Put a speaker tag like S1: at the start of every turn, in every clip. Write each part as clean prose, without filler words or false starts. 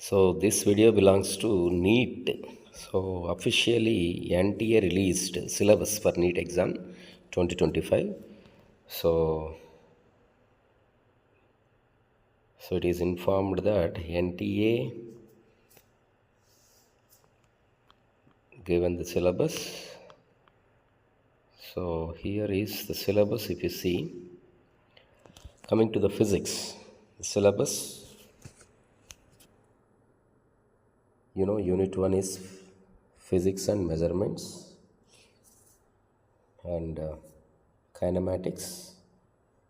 S1: So this video belongs to NEET. So officially NTA released syllabus for NEET exam 2025. So it is informed that NTA given the syllabus. So here is the syllabus. If you see, coming to the physics, the syllabus, unit 1 is physics and measurements and kinematics.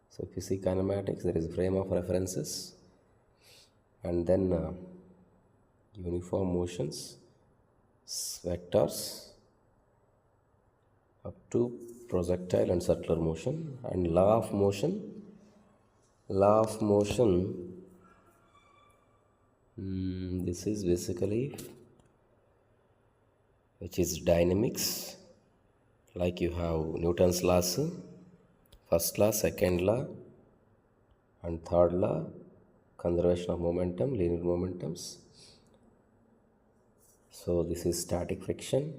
S1: So if you see kinematics, there is frame of references and then uniform motions, vectors up to projectile and circular motion, and law of motion. This is basically which is dynamics, like you have Newton's laws, first law, second law and third law, conservation of momentum, linear momentums. So this is static friction,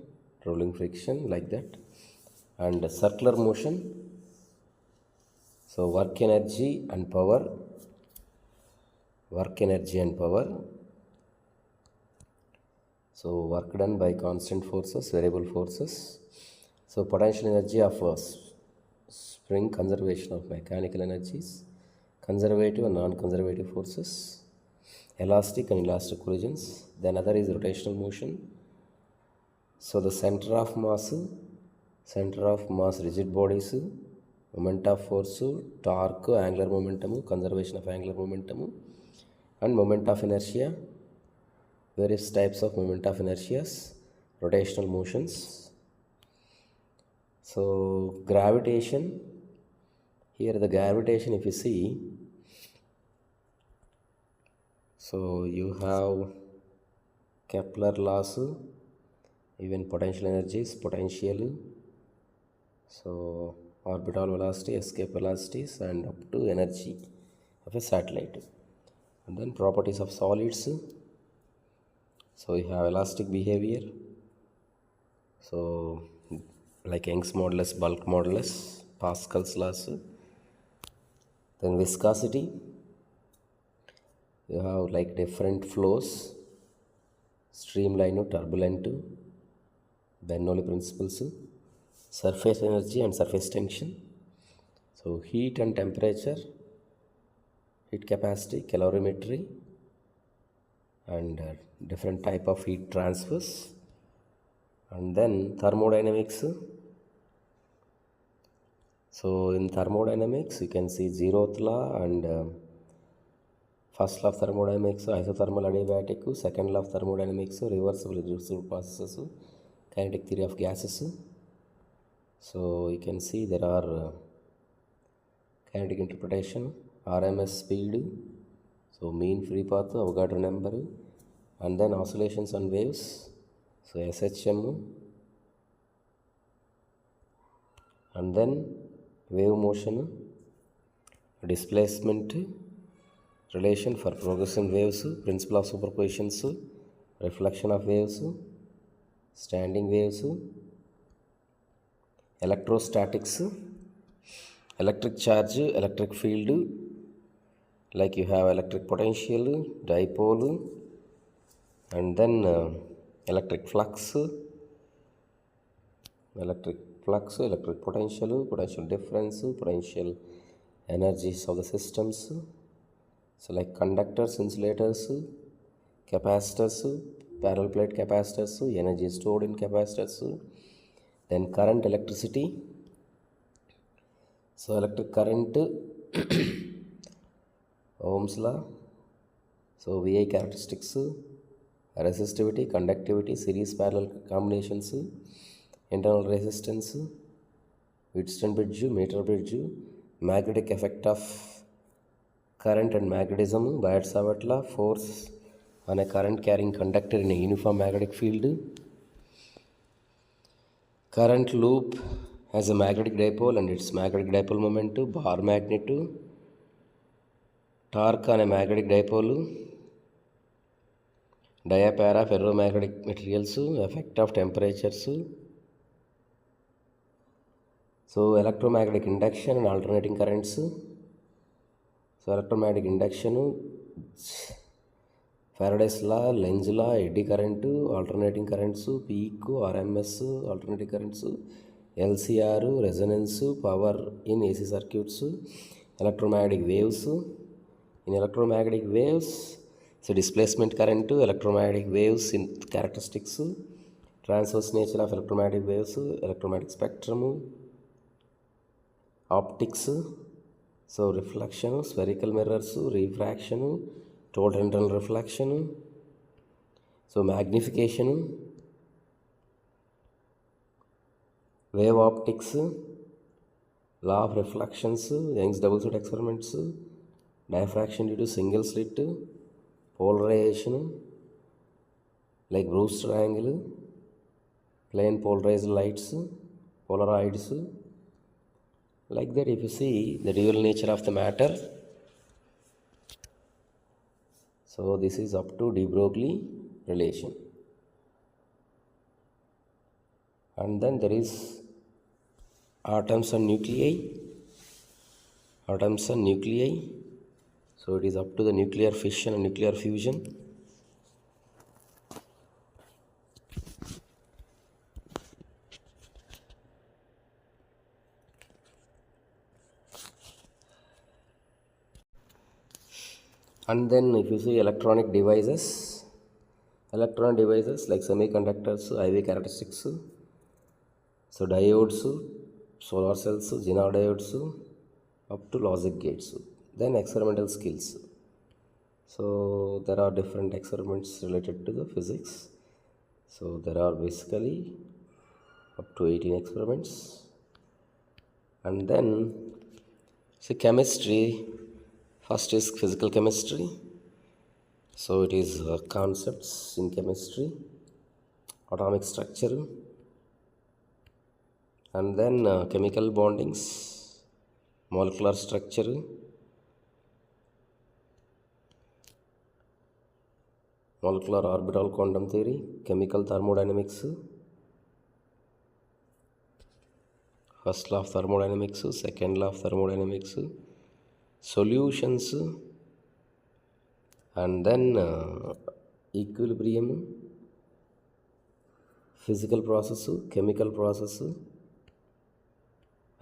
S1: rolling friction, like that. And circular motion, so work energy and power. So work done by constant forces, variable forces. So potential energy of a spring, conservation of mechanical energies, conservative and non-conservative forces, elastic and elastic collisions. Then other is rotational motion. So the center of mass, rigid bodies, moment of force, torque, angular momentum, conservation of angular momentum, and moment of inertia, various types of moment of inertias, rotational motions. So gravitation, here the gravitation, if you see, so you have Kepler laws, even potential energies, potential, so orbital velocity, escape velocities, and up to energy of a satellite. And then properties of solids, so you have elastic behavior, so like Young's modulus, bulk modulus, Pascal's laws. Then viscosity, you have like different flows, streamline, turbulent, Bernoulli principles, surface energy and surface tension. So heat and temperature, heat capacity, calorimetry, and different type of heat transfers. And then thermodynamics. So in thermodynamics, you can see zeroth law and first law of thermodynamics, isothermal adiabatic, second law of thermodynamics, reversible irreversible processes, kinetic theory of gases. So you can see there are kinetic interpretation, RMS speed, so mean free path, Avogadro number, and then oscillations and waves, so SHM, and then wave motion, displacement relation for progressive waves, principle of superpositions, reflection of waves, standing waves, electrostatics, electric charge, electric field, like you have electric potential, dipole, and then electric flux, electric potential, potential difference, potential energies of the systems. So like conductors, insulators, capacitors, parallel plate capacitors, energy stored in capacitors. Then current, electricity. So electric current, Ohm's law. So VI characteristics, resistivity, conductivity, series parallel combinations, internal resistance, Wheatstone bridge, meter bridge, magnetic effect of current and magnetism, BITSAT law, force on a current carrying conductor in a uniform magnetic field. Current loop has a magnetic dipole and its magnetic dipole moment, bar magnet, torque on a magnetic dipole, Diapara ferromagnetic materials, effect of temperatures. So electromagnetic induction and alternating currents. So electromagnetic induction, Faraday's law, Lenz law, eddy current, alternating currents, peak, RMS, alternating currents, LCR, resonance, power in AC circuits, electromagnetic waves. In electromagnetic waves, so displacement current, electromagnetic waves in characteristics, transverse nature of electromagnetic waves, electromagnetic spectrum, optics, so reflection, spherical mirrors, refraction, total internal reflection, so magnification, wave optics, law of reflections, Young's double slit experiments, diffraction due to single slit, polarization, like Brewster angle, plane polarized lights, Polaroids. Like that, if you see the dual nature of the matter, so this is up to de Broglie relation. And then there is atoms and nuclei. Atoms and nuclei. So it is up to the nuclear fission and nuclear fusion. And then if you see electronic devices like semiconductors, IV characteristics, so diodes, solar cells, Zener diodes, up to logic gates. Then experimental skills. So there are different experiments related to the physics. So there are basically up to 18 experiments. And then see chemistry. First is physical chemistry. So it is concepts in chemistry, atomic structure, and then chemical bondings, molecular structure, molecular orbital quantum theory, chemical thermodynamics, first law of thermodynamics, second law of thermodynamics, solutions, and then equilibrium, physical process, chemical process,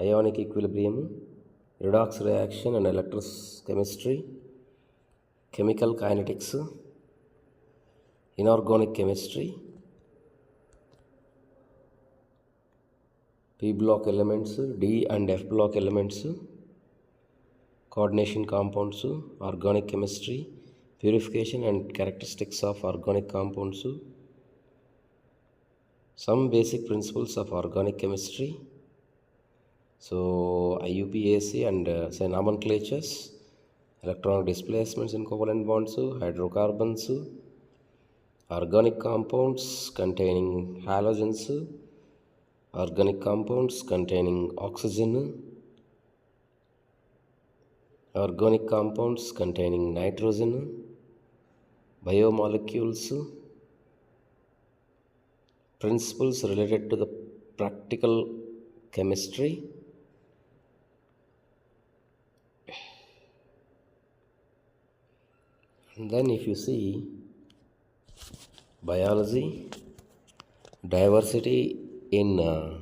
S1: ionic equilibrium, redox reaction and electrochemistry, chemical kinetics, inorganic chemistry, P block elements, D and F block elements, coordination compounds, organic chemistry, purification and characteristics of organic compounds, some basic principles of organic chemistry, so IUPAC and say nomenclatures, electronic displacements in covalent bonds, hydrocarbons, organic compounds containing halogens, organic compounds containing oxygen, organic compounds containing nitrogen, biomolecules, principles related to the practical chemistry, and then if you see biology, diversity in a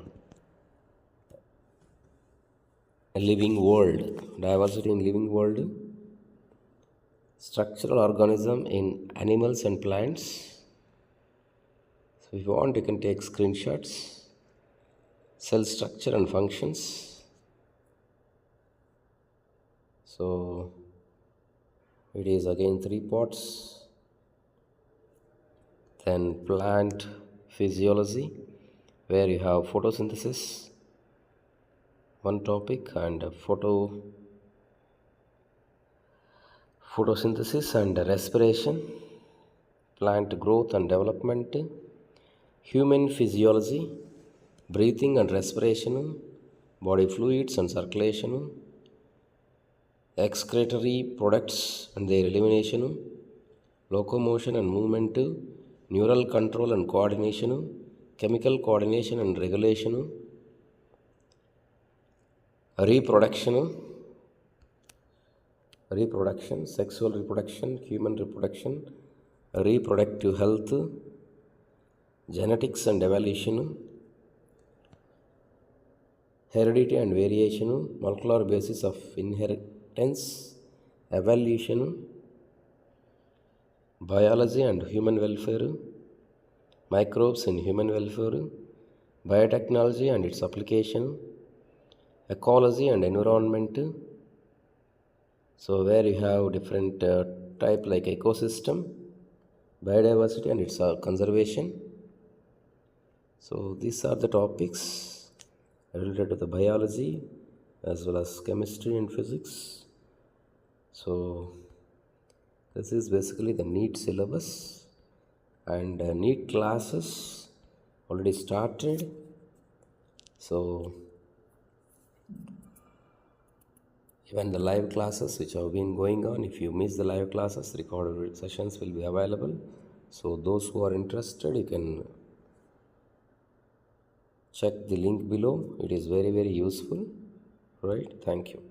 S1: living world, diversity in living world, structural organism in animals and plants. So if you want, you can take screenshots, cell structure and functions. So it is again 3 parts. Then plant physiology, where you have photosynthesis, one topic, and photosynthesis and respiration, plant growth and development, human physiology, breathing and respiration, body fluids and circulation, excretory products and their elimination, locomotion and movement, neural control and coordination, chemical coordination and regulation, reproduction, sexual reproduction, human reproduction, reproductive health, genetics and evolution, heredity and variation, molecular basis of inheritance, evolution, biology and human welfare, microbes in human welfare, biotechnology and its application, ecology and environment. So where you have different type like ecosystem, biodiversity and its conservation. So these are the topics related to the biology as well as chemistry and physics. So this is basically the NEET syllabus, and NEET classes already started. So even the live classes which have been going on, if you miss the live classes, recorded sessions will be available. So those who are interested, you can check the link below. It is very, very useful. Right? Thank you.